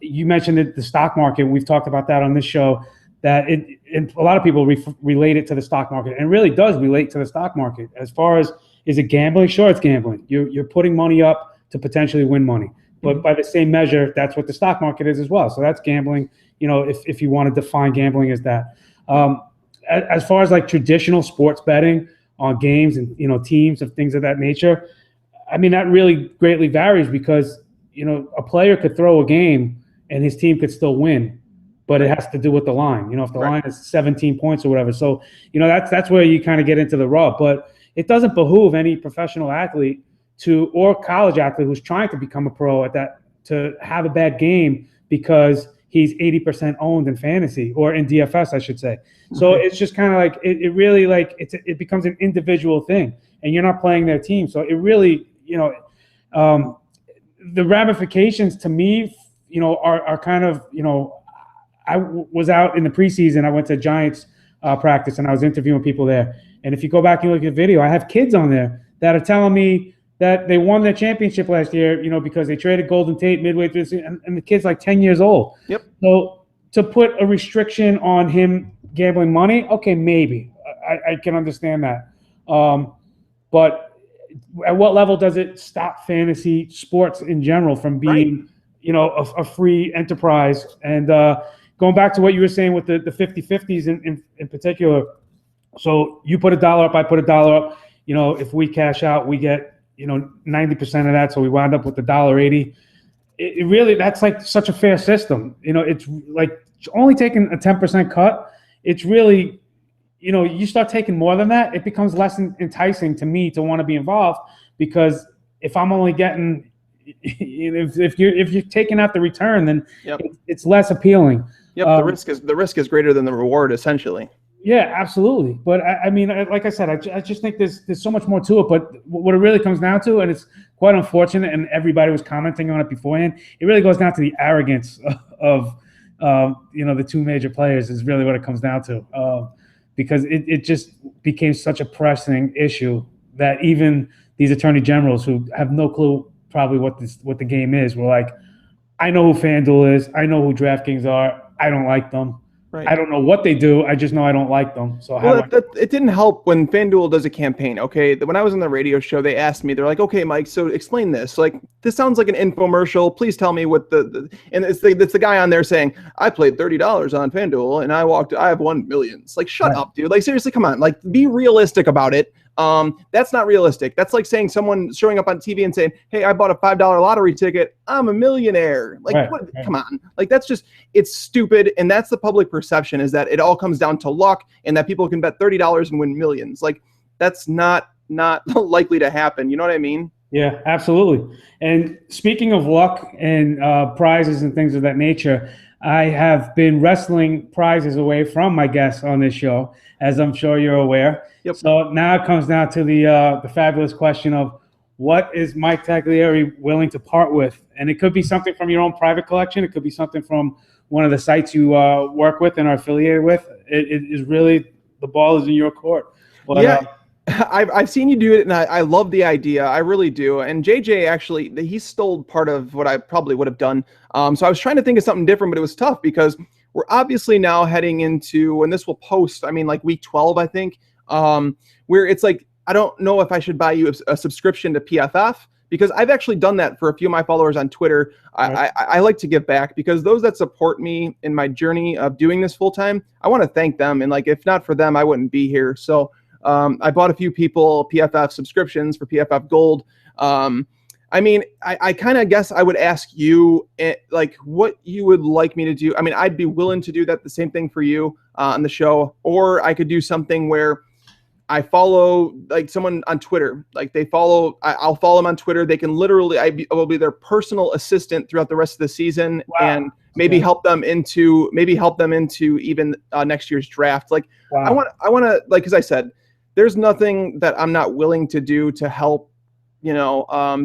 Speaker 1: You mentioned the stock market. We've talked about that on this show, that and a lot of people relate it to the stock market, and it really does relate to the stock market. As far as, is it gambling? Sure, it's gambling. You're putting money up to potentially win money. But by the same measure, that's what the stock market is as well. So that's gambling, if you want to define gambling as that. As far as like traditional sports betting on games and, teams and things of that nature, I mean, that really greatly varies because, a player could throw a game and his team could still win, but it has to do with the line. If the line is 17 points or whatever. So, that's where you kind of get into the rub. But it doesn't behoove any professional athlete or college athlete who's trying to become a pro at that to have a bad game because he's 80% owned in fantasy or in DFS, I should say. So it's just kind of like it really like it becomes an individual thing, and you're not playing their team. So it really, the ramifications to me, are kind of, I was out in the preseason. I went to Giants practice and I was interviewing people there. And if you go back and look at the video, I have kids on there that are telling me that they won their championship last year, because they traded Golden Tate midway through the season, and the kid's like 10 years old.
Speaker 2: Yep.
Speaker 1: So to put a restriction on him gambling money, okay, maybe. I can understand that. But at what level does it stop fantasy sports in general from being, a free enterprise? And going back to what you were saying with the 50-50s in particular, so you put $1 up, I put $1 up. If we cash out, we get 90% of that, so we wound up with $1.80. It really, that's like such a fair system. It's like only taking a 10% cut. It's really, you start taking more than that, it becomes less enticing to me to want to be involved, because if I'm only getting, if you're taking out the return, then it's less appealing.
Speaker 2: Yep, the risk is greater than the reward, essentially.
Speaker 1: Yeah, absolutely. But I mean, like I said, I just think there's so much more to it. But what it really comes down to, and it's quite unfortunate, and everybody was commenting on it beforehand, it really goes down to the arrogance of the two major players is really what it comes down to. Because it just became such a pressing issue that even these attorney generals who have no clue probably what the game is were like, I know who FanDuel is, I know who DraftKings are, I don't like them. Right. I don't know what they do. I just know I don't like them. So
Speaker 2: it didn't help when FanDuel does a campaign. Okay, when I was on the radio show, they asked me. They're like, "Okay, Mike, so explain this. Like, this sounds like an infomercial. Please tell me what the." And it's the guy on there saying, "I played $30 on FanDuel and I have won millions." Like, shut up, dude. Like, seriously, come on. Like, be realistic about it. That's not realistic. That's like saying someone showing up on TV and saying, "Hey, I bought a $5 lottery ticket. I'm a millionaire." Like, come on. Like, that's just, it's stupid. And that's the public perception, is that it all comes down to luck and that people can bet $30 and win millions. Like, that's not likely to happen. You know what I mean?
Speaker 1: Yeah, absolutely. And speaking of luck and prizes and things of that nature, I have been wrestling prizes away from my guests on this show, as I'm sure you're aware. Yep. So now it comes down to the fabulous question of, what is Mike Tagliere willing to part with? And it could be something from your own private collection. It could be something from one of the sites you work with and are affiliated with. It is really, the ball is in your court. But,
Speaker 2: yeah. I've seen you do it, and I love the idea. I really do. And JJ, actually, he stole part of what I probably would have done. So I was trying to think of something different, but it was tough because we're obviously now heading into, and this will post, I mean, like week 12, I think, where it's like, I don't know if I should buy you a subscription to PFF, because I've actually done that for a few of my followers on Twitter. Right. I like to give back, because those that support me in my journey of doing this full time, I want to thank them. And like, if not for them, I wouldn't be here. So I bought a few people PFF subscriptions for PFF Gold. I mean, I kind of guess I would ask you, like, what you would like me to do. I mean, I'd be willing to do that, the same thing for you on the show, or I could do something where I follow like someone on Twitter, like I'll follow them on Twitter. They can literally, I will be their personal assistant throughout the rest of the season,
Speaker 1: Wow.
Speaker 2: and maybe help them into even next year's draft. Like
Speaker 1: Wow.
Speaker 2: I want to, like, as I said, there's nothing that I'm not willing to do to help,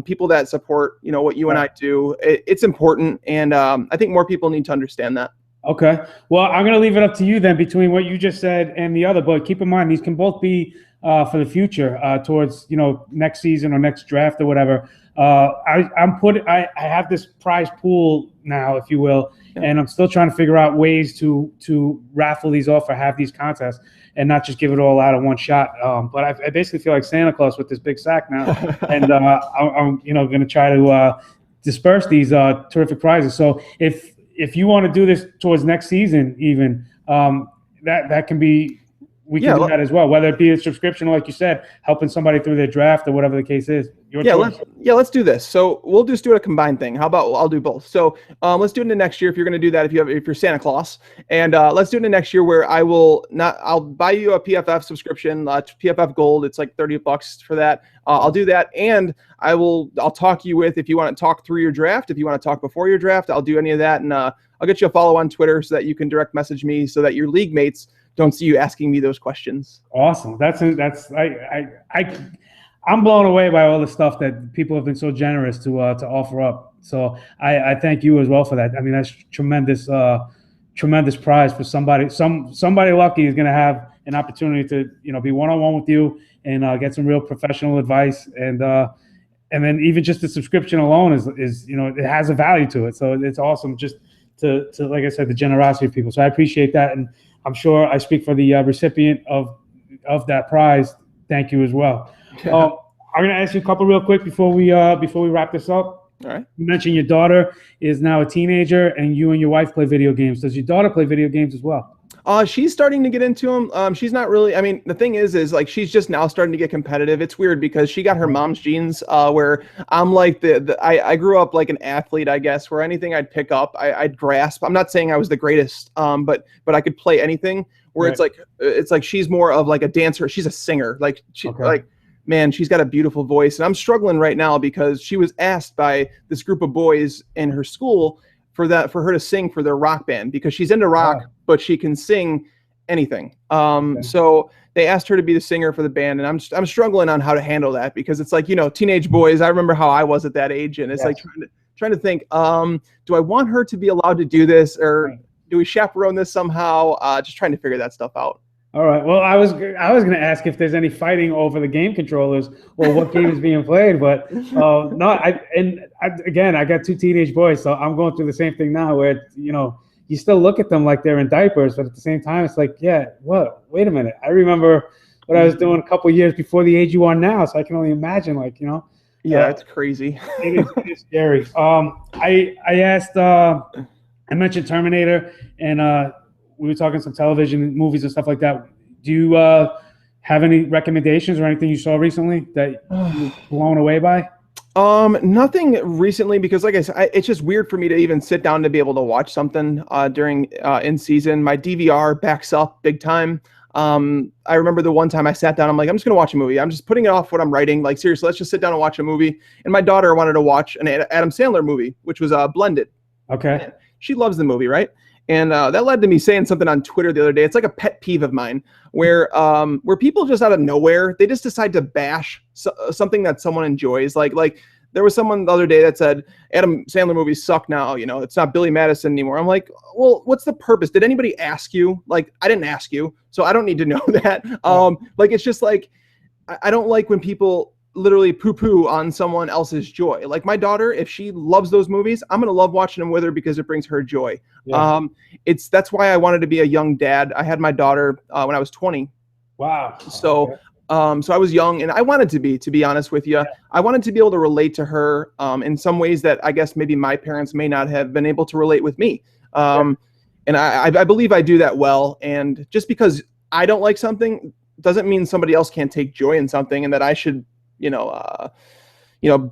Speaker 2: people that support, what you and I do. It's important. And I think more people need to understand that.
Speaker 1: Okay. Well, I'm going to leave it up to you then between what you just said and the other. But keep in mind, these can both be for the future, towards next season or next draft or whatever. I have this prize pool now, if you will, and I'm still trying to figure out ways to raffle these off or have these contests and not just give it all out in one shot. But I basically feel like Santa Claus with this big sack now, and I'm going to try to disperse these terrific prizes. So if you want to do this towards next season, even that can be, we can do that as well, whether it be a subscription or, like you said, helping somebody through their draft or whatever the case is.
Speaker 2: Let's do this. So we'll just do a combined thing. How about I'll do both. So let's do it in the next year if you're going to do that. If you're Santa Claus, and let's do it in the next year where I'll buy you a PFF subscription, PFF Gold. It's like $30 for that. I'll do that, and I'll talk you with, if you want to talk through your draft, if you want to talk before your draft, I'll do any of that, and I'll get you a follow on Twitter so that you can direct message me so that your league mates don't see you asking me those questions.
Speaker 1: Awesome. I'm blown away by all the stuff that people have been so generous to offer up. So I thank you as well for that. I mean, that's tremendous prize for somebody. Somebody lucky is going to have an opportunity to be one-on-one with you and get some real professional advice. And then even just the subscription alone is it has a value to it. So it's awesome just to like I said, the generosity of people. So I appreciate that, and I'm sure I speak for the recipient of that prize. Thank you as well. I'm going to ask you a couple real quick before we wrap this up.
Speaker 2: All right.
Speaker 1: You mentioned your daughter is now a teenager, and you and your wife play video games. Does your daughter play video games as well?
Speaker 2: She's starting to get into them. She's not really. I mean, the thing is like she's just now starting to get competitive. It's weird because she got her mom's genes, where I'm like I grew up like an athlete, I guess, where anything I'd pick up, I'd grasp. I'm not saying I was the greatest, but I could play anything. Where right. It's like she's more of like a dancer. She's a singer. Like man, she's got a beautiful voice, and I'm struggling right now because she was asked by this group of boys in her school for her to sing for their rock band because she's into rock, but she can sing anything. So they asked her to be the singer for the band, and I'm struggling on how to handle that because it's like, teenage boys. I remember how I was at that age, and it's like trying to think, do I want her to be allowed to do this, or do we chaperone this somehow? Just trying to figure that stuff out.
Speaker 1: All right. Well, I was going to ask if there's any fighting over the game controllers or what game is being played, but no. Again, I got two teenage boys, so I'm going through the same thing now, where you still look at them like they're in diapers, but at the same time, it's like, wait a minute. I remember what I was doing a couple of years before the age you are now, so I can only imagine,
Speaker 2: it's crazy.
Speaker 1: It is scary. I asked. I mentioned Terminator, and we were talking some television movies and stuff like that. Do you have any recommendations or anything you saw recently that you were blown away by?
Speaker 2: Nothing recently, because like I said, it's just weird for me to even sit down to be able to watch something during in season. My DVR backs up big time. I remember the one time I sat down, I'm like, I'm just going to watch a movie. I'm just putting it off what I'm writing. Like, seriously, let's just sit down and watch a movie. And my daughter wanted to watch an Adam Sandler movie, which was Blended.
Speaker 1: Okay.
Speaker 2: And she loves the movie, right? And that led to me saying something on Twitter the other day. It's like a pet peeve of mine where people just out of nowhere, they just decide to bash something that someone enjoys. Like there was someone the other day that said, Adam Sandler movies suck now. It's not Billy Madison anymore. I'm like, well, what's the purpose? Did anybody ask you? Like, I didn't ask you, so I don't need to know that. Like, it's just like, I don't like when people literally poo-poo on someone else's joy. Like my daughter, if she loves those movies, I'm gonna love watching them with her because it brings her joy. That's why I wanted to be a young dad. I had my daughter when I was 20.
Speaker 1: Wow.
Speaker 2: So so I was young, and I wanted to be honest with you. I wanted to be able to relate to her in some ways that I guess maybe my parents may not have been able to relate with me. And I believe I do that well. And just because I don't like something doesn't mean somebody else can't take joy in something, and that I should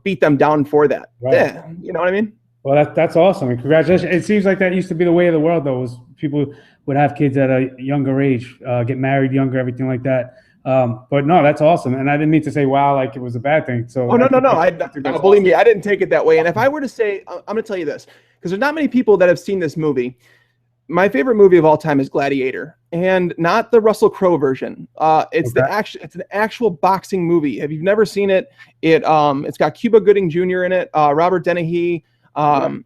Speaker 2: beat them down for that.
Speaker 1: Right.
Speaker 2: Yeah, you know what I mean?
Speaker 1: Well, that's awesome. And congratulations. It seems like that used to be the way of the world, though, was people would have kids at a younger age, get married younger, everything like that. But no, that's awesome. And I didn't mean to say wow like it was a bad thing. So
Speaker 2: Oh, no, no, no.
Speaker 1: I think that's
Speaker 2: Believe
Speaker 1: awesome.
Speaker 2: me, I didn't take it that way. And if I were to say, I'm going to tell you this, because there's not many people that have seen this movie. My favorite movie of all time is Gladiator, and not the Russell Crowe version. It's it's an actual boxing movie. If you've never seen it, it's got Cuba Gooding Jr. in it, Robert Dennehy. Have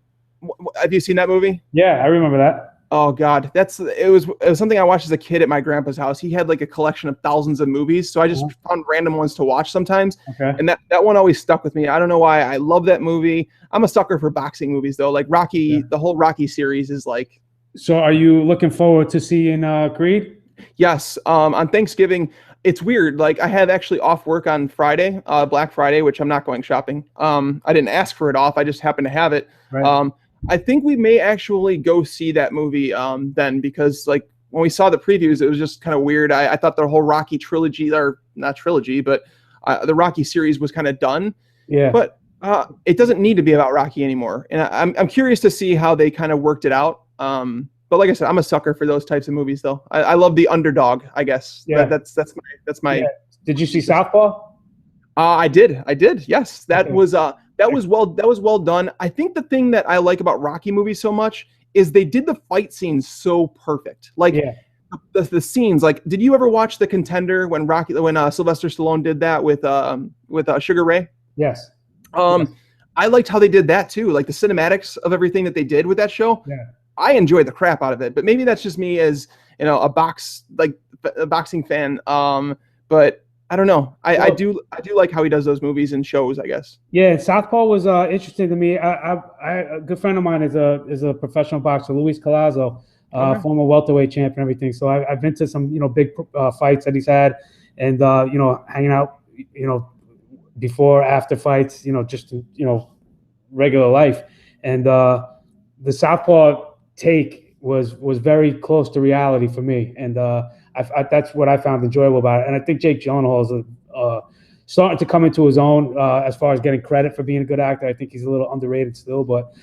Speaker 2: you seen that movie?
Speaker 1: Yeah, I remember that.
Speaker 2: Oh God, it was something I watched as a kid at my grandpa's house. He had like a collection of thousands of movies, so I just found random ones to watch sometimes.
Speaker 1: Okay.
Speaker 2: And that one always stuck with me. I don't know why. I love that movie. I'm a sucker for boxing movies though. Like Rocky, the whole Rocky series is like.
Speaker 1: So are you looking forward to seeing Creed?
Speaker 2: Yes. On Thanksgiving, it's weird. Like I have actually off work on Friday, Black Friday, which I'm not going shopping. I didn't ask for it off. I just happened to have it.
Speaker 1: Right.
Speaker 2: I think we may actually go see that movie then, because like when we saw the previews, it was just kind of weird. I thought the whole Rocky trilogy, or not trilogy, but the Rocky series was kind of done.
Speaker 1: Yeah.
Speaker 2: But it doesn't need to be about Rocky anymore. And I'm curious to see how they kind of worked it out. But like I said, I'm a sucker for those types of movies, though. I love the underdog, I guess.
Speaker 1: Yeah.
Speaker 2: That's my.
Speaker 1: Yeah. Did you see Southpaw?
Speaker 2: I did. Yes, that was well done. I think the thing that I like about Rocky movies so much is they did the fight scenes so perfect. Like the scenes. Like, did you ever watch The Contender when Sylvester Stallone did that with Sugar Ray?
Speaker 1: Yes.
Speaker 2: I liked how they did that too. Like the cinematics of everything that they did with that show.
Speaker 1: Yeah.
Speaker 2: I enjoyed the crap out of it, but maybe that's just me as a boxing fan. But I don't know. I do like how he does those movies and shows, I guess.
Speaker 1: Yeah, Southpaw was interesting to me. A good friend of mine is a professional boxer, Luis Collazo, former welterweight champ and everything. So I've been to some big fights that he's had, and hanging out before, after fights, just regular life, and the Southpaw take was very close to reality for me, and that's what I found enjoyable about it. And I think Jake Gyllenhaal is starting to come into his own as far as getting credit for being a good actor. I think he's a little underrated still, but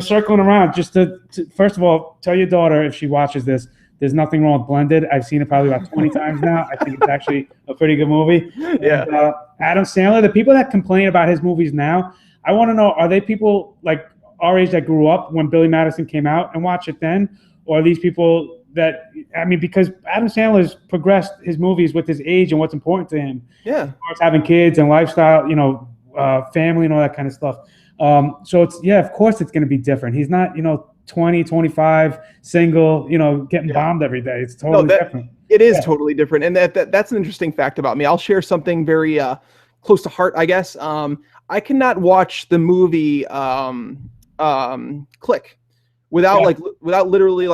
Speaker 1: circling around, just to first of all tell your daughter, if she watches this, there's nothing wrong with Blended. I've seen it probably about 20 times now. I think it's actually a pretty good movie.
Speaker 2: Yeah.
Speaker 1: And, Adam Sandler, the people that complain about his movies now, I want to know, are they people like our age that grew up when Billy Madison came out and watched it then? Or are these people that, because Adam Sandler's progressed his movies with his age and what's important to him.
Speaker 2: Yeah.
Speaker 1: As far as having kids and lifestyle, family and all that kind of stuff. So it's, of course it's going to be different. He's not, 20, 25, single, getting bombed every day. It's totally different.
Speaker 2: It is totally different. And that's an interesting fact about me. I'll share something very close to heart, I guess. I cannot watch the movie Click without literally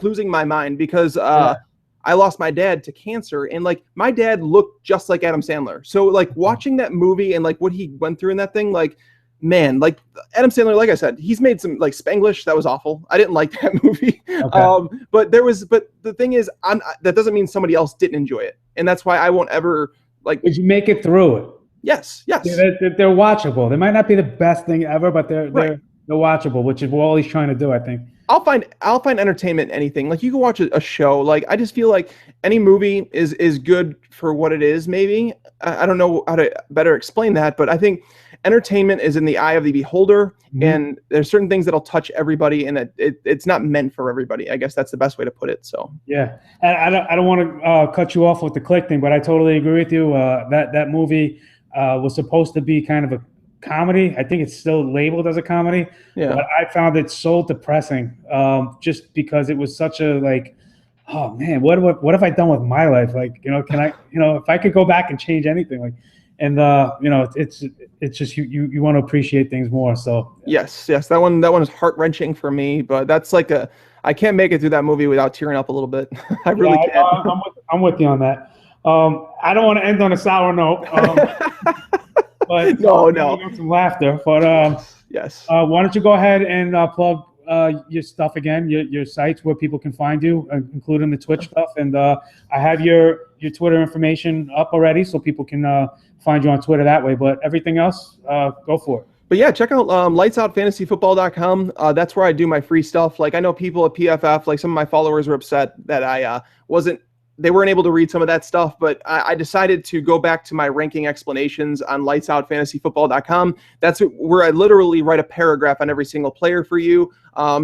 Speaker 2: losing my mind, because I lost my dad to cancer, and like my dad looked just like Adam Sandler. So like watching that movie and like what he went through in that thing, like, man, like Adam Sandler, like I said, he's made some like Spanglish. That was awful. I didn't like that movie. Okay. But the thing is, that doesn't mean somebody else didn't enjoy it. And that's why I won't ever like.
Speaker 1: Did you make it through it?
Speaker 2: Yes.
Speaker 1: Yeah, they're watchable. They might not be the best thing ever, but they're watchable, which is all he's trying to do, I think.
Speaker 2: I'll find entertainment in anything. Like you can watch a show. Like I just feel like any movie is good for what it is. Maybe I don't know how to better explain that, but I think entertainment is in the eye of the beholder, and there's certain things that'll touch everybody, and it's not meant for everybody. I guess that's the best way to put it. So
Speaker 1: yeah, and I don't want to cut you off with the Click thing, but I totally agree with you. That movie was supposed to be kind of a comedy. I think it's still labeled as a comedy. Yeah. But I found it so depressing, just because it was such a like, oh man, what have I done with my life? Like, can I, if I could go back and change anything, like, and it's just you want to appreciate things more. So
Speaker 2: yes, that one is heart-wrenching for me, but that's like I can't make it through that movie without tearing up a little bit. I really can't.
Speaker 1: I'm with you on that. I don't want to end on a sour note. But
Speaker 2: no.
Speaker 1: Some laughter. But
Speaker 2: yes.
Speaker 1: Why don't you go ahead and plug your stuff again, your sites where people can find you, including the Twitch stuff. And I have your Twitter information up already, so people can find you on Twitter that way. But everything else, go for it.
Speaker 2: But yeah, check out lightsoutfantasyfootball.com. That's where I do my free stuff. Like I know people at PFF, like some of my followers were upset that I wasn't they weren't able to read some of that stuff, but I decided to go back to my ranking explanations on lightsoutfantasyfootball.com. That's where I literally write a paragraph on every single player for you,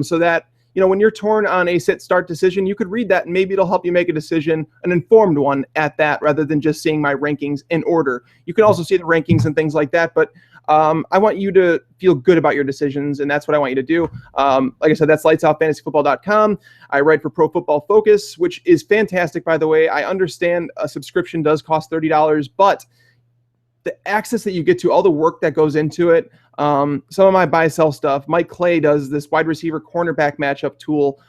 Speaker 2: so that, you know, when you're torn on a sit-start decision, you could read that and maybe it'll help you make a decision, an informed one at that, rather than just seeing my rankings in order. You can also see the rankings and things like that, but I want you to feel good about your decisions, and that's what I want you to do. Like I said, that's lightsoutfantasyfootball.com. I write for Pro Football Focus, which is fantastic, by the way. I understand a subscription does cost $30, but the access that you get to, all the work that goes into it, some of my buy-sell stuff. Mike Clay does this wide receiver cornerback matchup tool.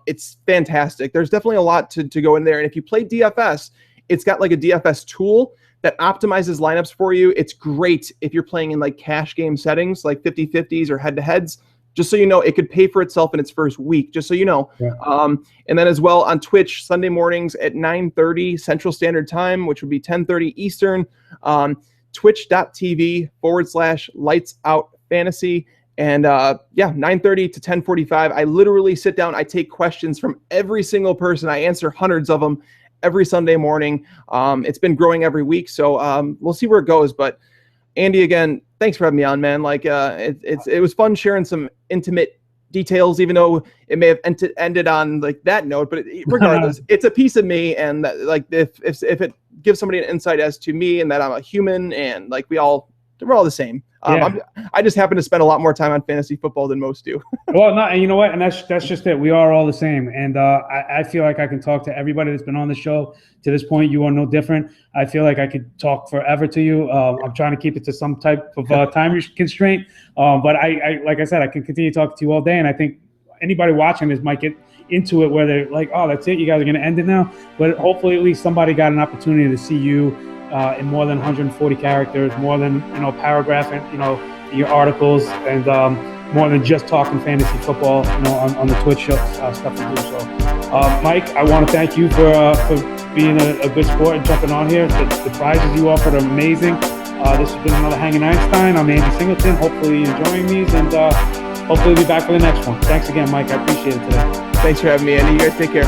Speaker 2: It's fantastic. There's definitely a lot to go in there. And if you play DFS, it's got like a DFS tool that optimizes lineups for you. It's great if you're playing in like cash game settings, like 50-50s or head-to-heads. Just so you know, it could pay for itself in its first week, just so you know. Yeah. And then as well on Twitch, Sunday mornings at 9:30 Central Standard Time, which would be 10:30 Eastern, twitch.tv/lightsoutfantasy. And 9:30 to 10:45, I literally sit down. I take questions from every single person. I answer hundreds of them every Sunday morning. It's been growing every week, so we'll see where it goes. But Andy, again, thanks for having me on, man. Like, it was fun sharing some intimate details, even though it may have ended on like that note. But regardless, it's a piece of me, and like if it gives somebody an insight as to me and that I'm a human, and like we're all the same. I just happen to spend a lot more time on fantasy football than most do.
Speaker 1: Well, no, and you know what? And that's just it. We are all the same. And I feel like I can talk to everybody that's been on the show to this point. You are no different. I feel like I could talk forever to you. I'm trying to keep it to some type of time constraint. But I like I said, I can continue talking to you all day. And I think anybody watching this might get into it where they're like, oh, that's it. You guys are going to end it now. But hopefully at least somebody got an opportunity to see you in more than 140 characters, more than, paragraph, and, your articles, and more than just talking fantasy football, on the Twitch show, stuff to do. So, Mike, I want to thank you for being a good sport and jumping on here. The prizes you offered are amazing. This has been another Hanging Einstein. I'm Andy Singleton. Hopefully you're enjoying these, and hopefully we'll be back for the next one. Thanks again, Mike. I appreciate it today.
Speaker 2: Thanks for having me, Andy. You guys take care.